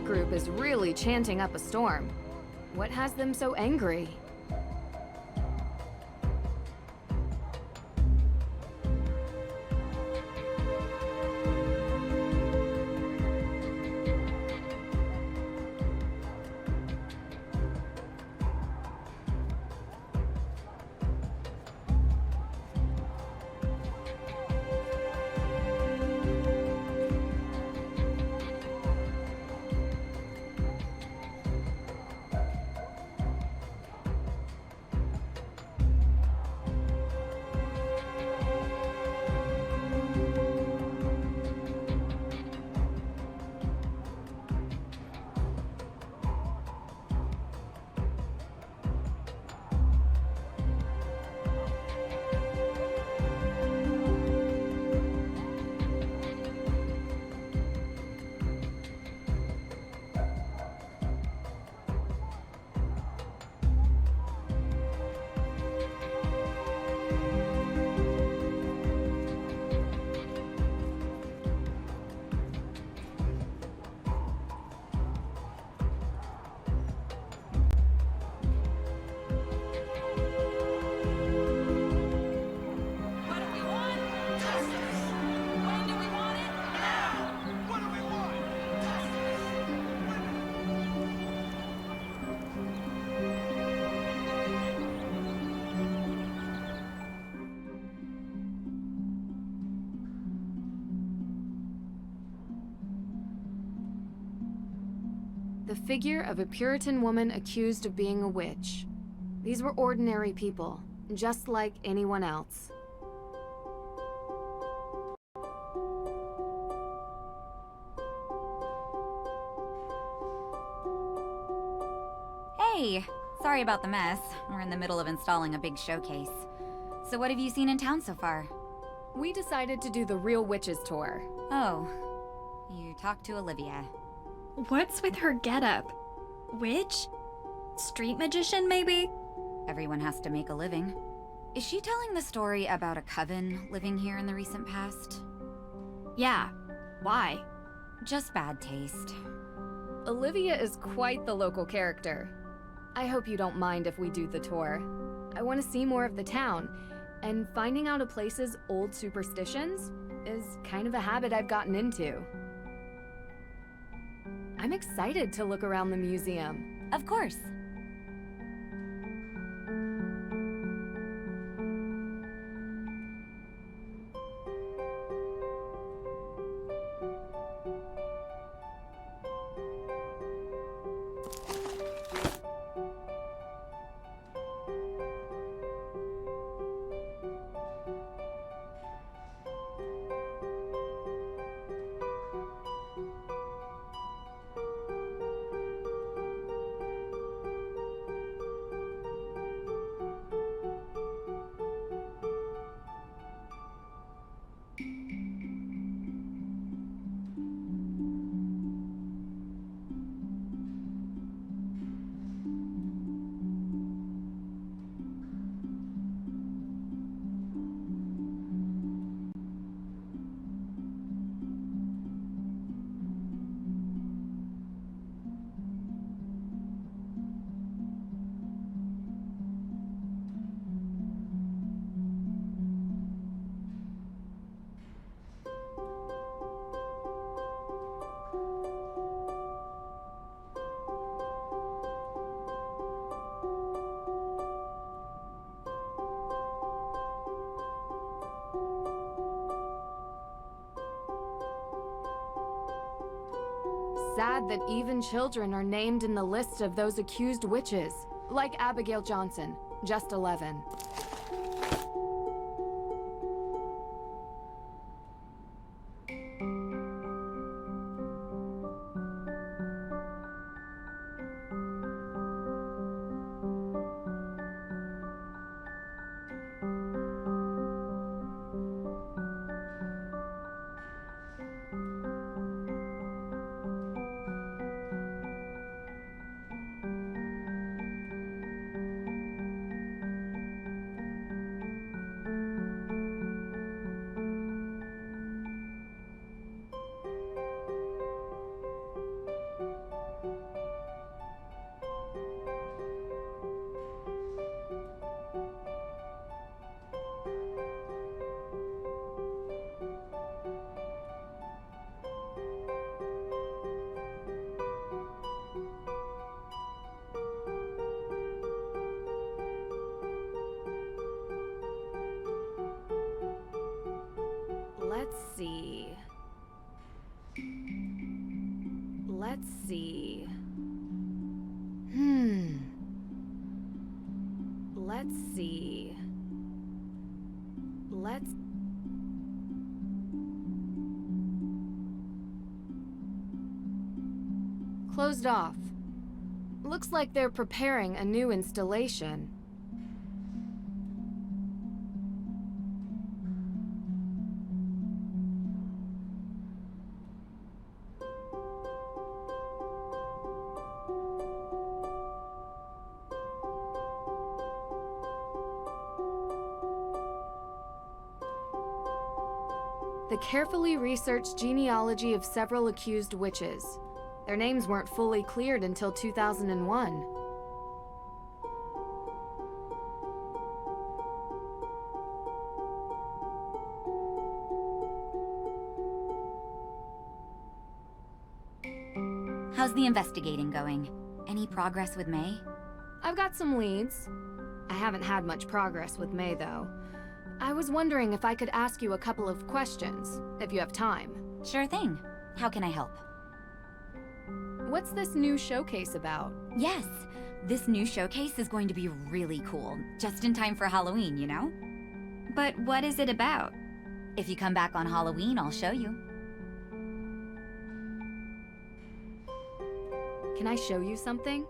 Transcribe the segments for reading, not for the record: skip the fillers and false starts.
group is really chanting up a storm. What has them so angry? The figure of a Puritan woman accused of being a witch. These were ordinary people, just like anyone else. Hey! Sorry about the mess. We're in the middle of installing a big showcase. So what have you seen in town so far? We decided to do the Real Witches tour. Oh. You talked to Olivia. What's with her getup? Witch? Street magician, maybe? Everyone has to make a living. Is she telling the story about a coven living here in the recent past? Yeah. Why? Just bad taste. Olivia is quite the local character. I hope you don't mind if we do the tour. I want to see more of the town, and finding out a place's old superstitions is kind of a habit I've gotten into. I'm excited to look around the museum. Of course. Sad that even children are named in the list of those accused witches, like Abigail Johnson, just 11. Let's see. Let's... Closed off. Looks like they're preparing a new installation. The carefully researched genealogy of several accused witches. Their names weren't fully cleared until 2001. How's the investigating going? Any progress with Mei? I've got some leads. I haven't had much progress with Mei, though. I was wondering if I could ask you a couple of questions, if you have time. Sure thing. How can I help? What's this new showcase about? Yes, this new showcase is going to be really cool. Just in time for Halloween, you know? But what is it about? If you come back on Halloween, I'll show you. Can I show you something?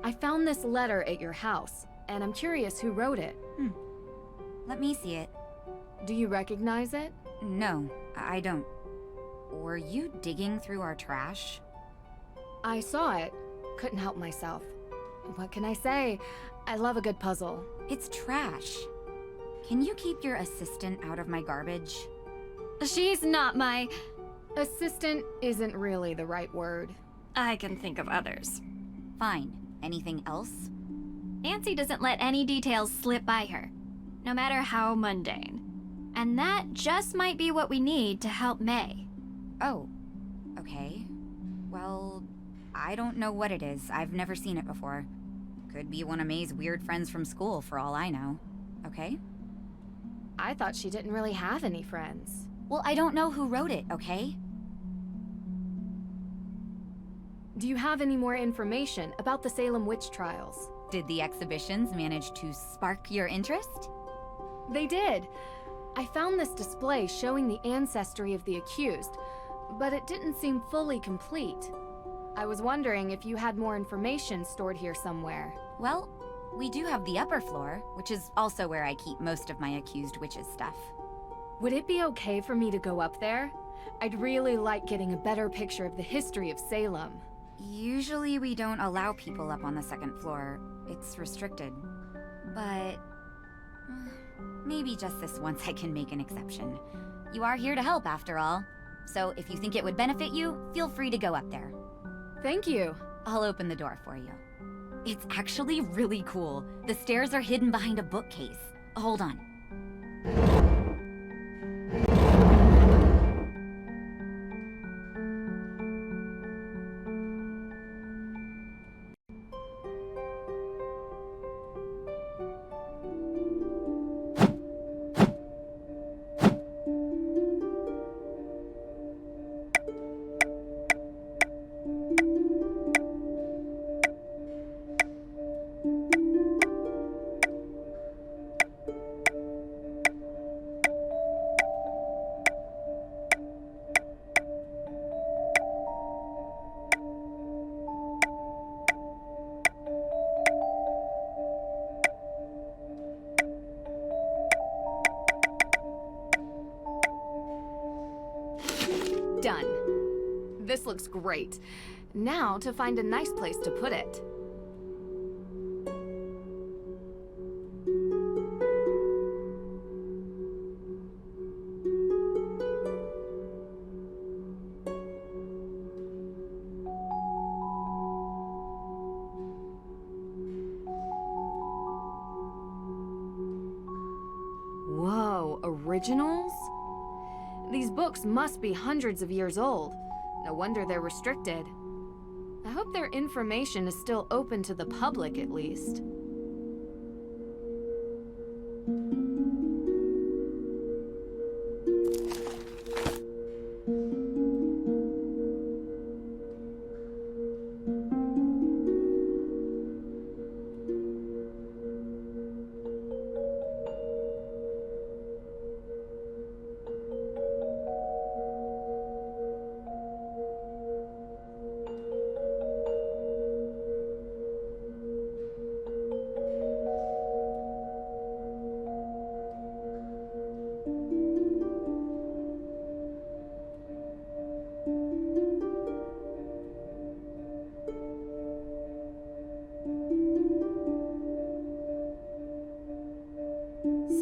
I found this letter at your house, and I'm curious who wrote it. Let me see it. Do you recognize it? No, I don't. Were you digging through our trash? I saw it. Couldn't help myself. What can I say? I love a good puzzle. It's trash. Can you keep your assistant out of my garbage? She's not my... Assistant isn't really the right word. I can think of others. Fine. Anything else? Nancy doesn't let any details slip by her, no matter how mundane. And that just might be what we need to help Mei. Oh, okay. Well, I don't know what it is. I've never seen it before. Could be one of Mei's weird friends from school, for all I know. Okay? I thought she didn't really have any friends. Well, I don't know who wrote it, okay? Do you have any more information about the Salem witch trials? Did the exhibitions manage to spark your interest? They did. I found this display showing the ancestry of the accused, but it didn't seem fully complete. I was wondering if you had more information stored here somewhere. Well, we do have the upper floor, which is also where I keep most of my accused witches' stuff. Would it be okay for me to go up there? I'd really like getting a better picture of the history of Salem. Usually we don't allow people up on the second floor. It's restricted. But maybe just this once I can make an exception. You are here to help, after all. So if you think it would benefit you, feel free to go up there. Thank you. I'll open the door for you. It's actually really cool. The stairs are hidden behind a bookcase. Hold on. Done. This looks great. Now to find a nice place to put it. Whoa, originals? These books must be hundreds of years old. No wonder they're restricted. I hope their information is still open to the public, at least.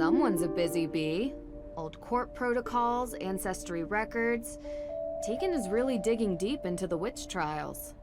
Someone's a busy bee. Old court protocols, ancestry records. Tegan is really digging deep into the witch trials.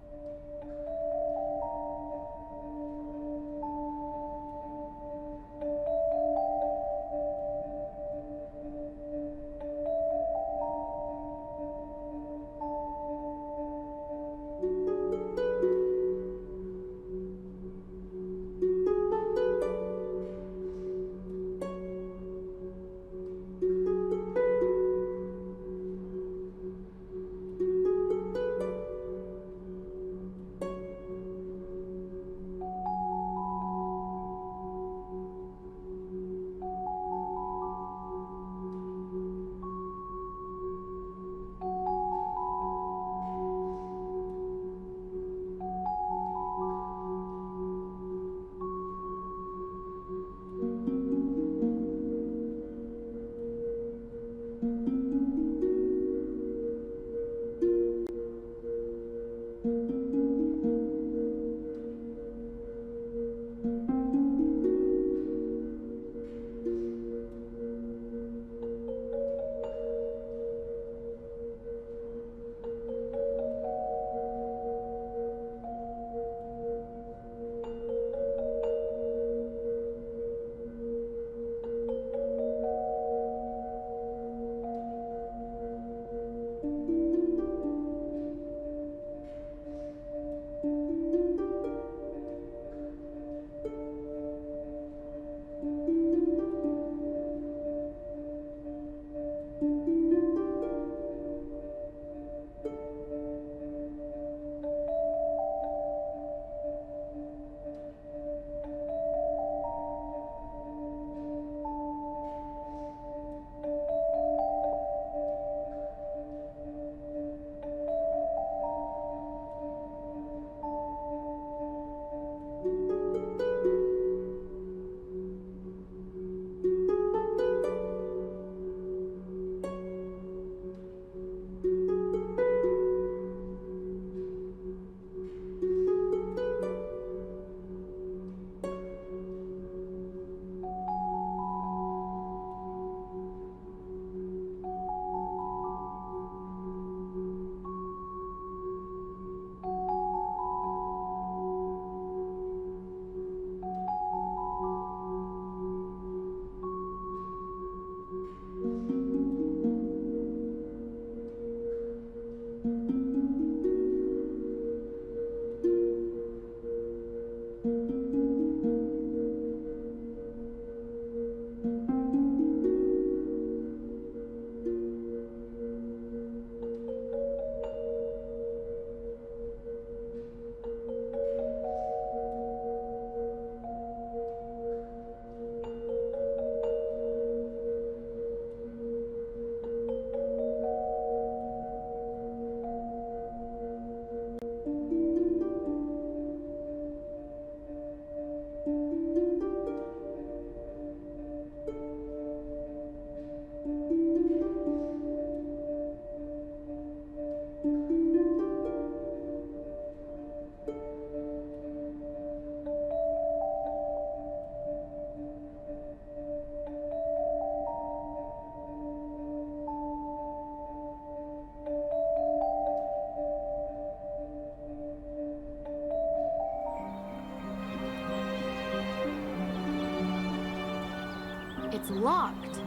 It's locked.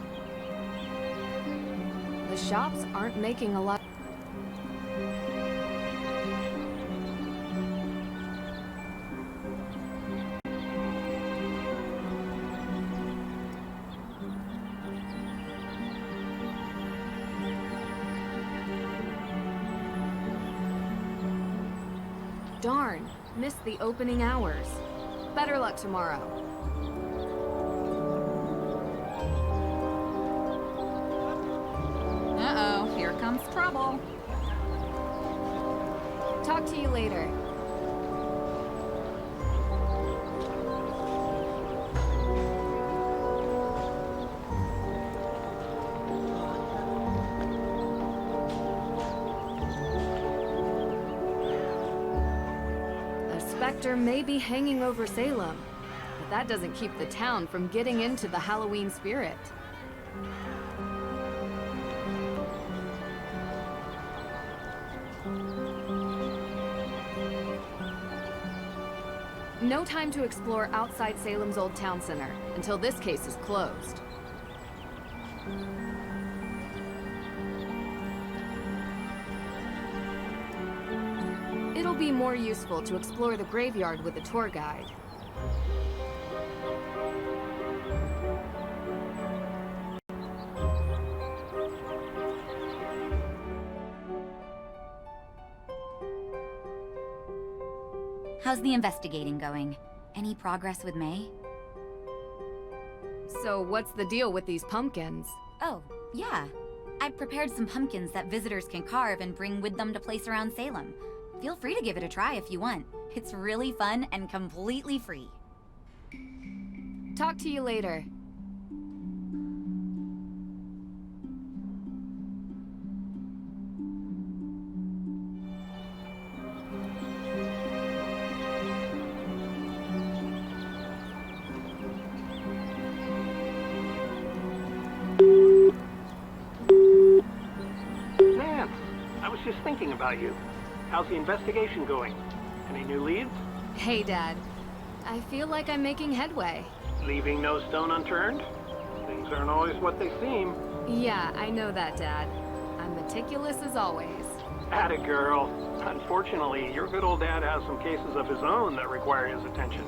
The shops aren't making a lot. Darn, missed the opening hours. Better luck tomorrow. Uh-oh, here comes trouble. Talk to you later. A specter may be hanging over Salem. But that doesn't keep the town from getting into the Halloween spirit. No time to explore outside Salem's old town center until this case is closed. It'll be more useful to explore the graveyard with a tour guide. How's the investigating going? Any progress with Mei? So what's the deal with these pumpkins? Oh, yeah. I've prepared some pumpkins that visitors can carve and bring with them to place around Salem. Feel free to give it a try if you want. It's really fun and completely free. Talk to you later. Nance, I was just thinking about you. How's the investigation going? Any new leads? Hey, Dad. I feel like I'm making headway. Leaving no stone unturned? Things aren't always what they seem. Yeah, I know that, Dad. I'm meticulous as always. Atta girl. Unfortunately, your good old dad has some cases of his own that require his attention.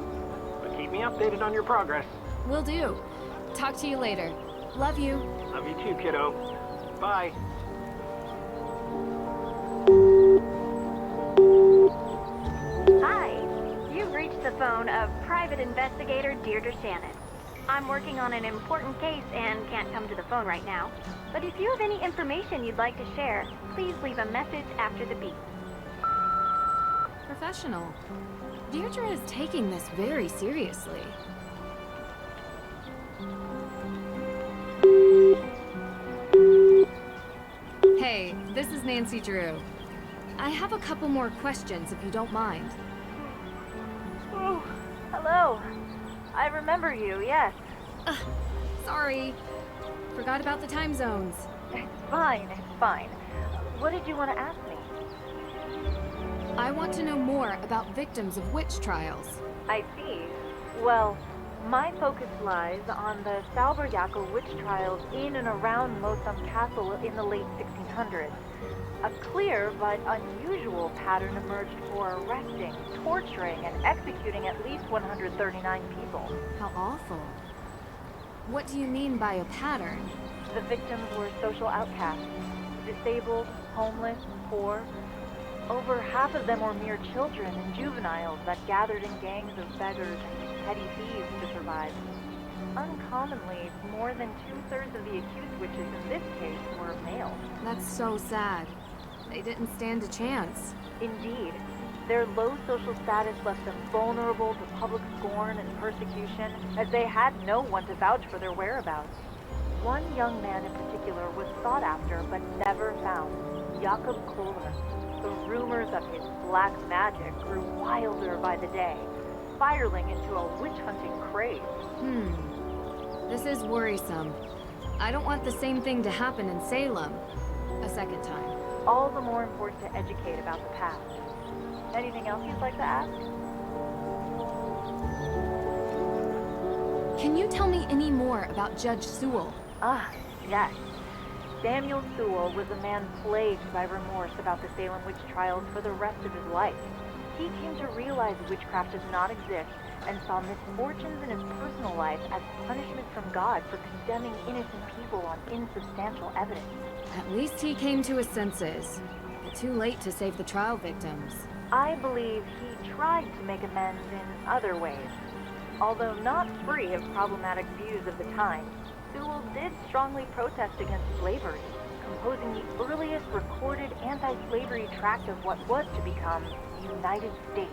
But keep me updated on your progress. Will do. Talk to you later. Love you. Love you too, kiddo. Bye. Hi, you've reached the phone of Private Investigator Deirdre Shannon. I'm working on an important case and can't come to the phone right now. But if you have any information you'd like to share, please leave a message after the beep. Professional. Deirdre is taking this very seriously. Hey, this is Nancy Drew. I have a couple more questions if you don't mind. Oh, hello. I remember you, yes. Sorry. Forgot about the time zones. It's fine, it's fine. What did you want to ask me? I want to know more about victims of witch trials. I see. Well, my focus lies on the Salberjackal witch trials in and around Motham Castle in the late 1600s. A clear but unusual pattern emerged for arresting, torturing, and executing at least 139 people. How awful. What do you mean by a pattern? The victims were social outcasts, disabled, homeless, poor. Over half of them were mere children and juveniles that gathered in gangs of beggars and petty thieves to survive. Uncommonly, more than 2/3 of the accused witches in this case were male. That's so sad. They didn't stand a chance. Indeed, their low social status left them vulnerable to public scorn and persecution, as they had no one to vouch for their whereabouts. One young man in particular was sought after but never found, Jakob Kohler. The rumors of his black magic grew wilder by the day, spiraling into a witch-hunting craze. This is worrisome. I don't want the same thing to happen in Salem a second time. All the more important to educate about the past. Anything else you'd like to ask? Can you tell me any more about Judge Sewell? Ah, yes. Samuel Sewell was a man plagued by remorse about the Salem witch trials for the rest of his life. He came to realize witchcraft does not exist and saw misfortunes in his personal life as punishment from God for condemning innocent people on insubstantial evidence. At least he came to his senses. But too late to save the trial victims. I believe he tried to make amends in other ways. Although not free of problematic views of the time, Sewell did strongly protest against slavery, composing the earliest recorded anti-slavery tract of what was to become the United States.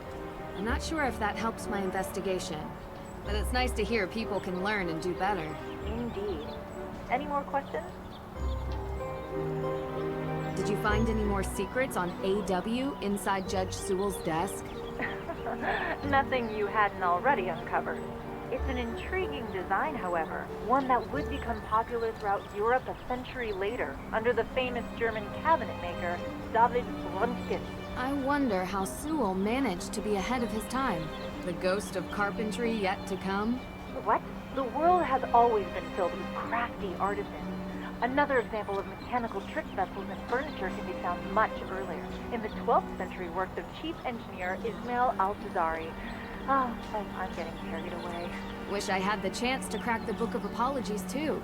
I'm not sure if that helps my investigation, but it's nice to hear people can learn and do better. Indeed. Any more questions? Did you find any more secrets on AW inside Judge Sewell's desk? Nothing you hadn't already uncovered. It's an intriguing design, however, one that would become popular throughout Europe a century later, under the famous German cabinet maker, David Röntgen. I wonder how Sewell managed to be ahead of his time. The ghost of carpentry yet to come? What? The world has always been filled with crafty artisans. Another example of mechanical trick vessels and furniture can be found much earlier, in the 12th century works of chief engineer Ismail al-Tazari. Oh, I'm getting carried away. Wish I had the chance to crack the Book of Apologies, too.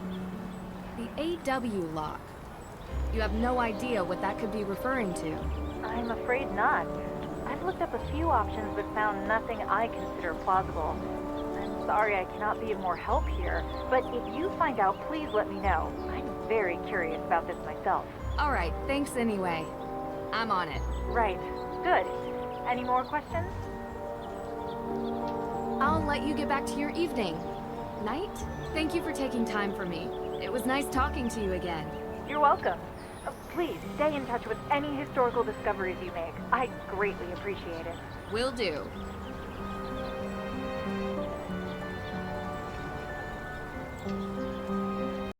The AW lock. You have no idea what that could be referring to. I'm afraid not. I've looked up a few options but found nothing I consider plausible. I'm sorry I cannot be of more help here, but if you find out, please let me know. I'm very curious about this myself. All right, thanks anyway. I'm on it. Right. Good. Any more questions? I'll let you get back to your evening. Night? Thank you for taking time for me. It was nice talking to you again. You're welcome. Please stay in touch with any historical discoveries you make. I greatly appreciate it. Will do.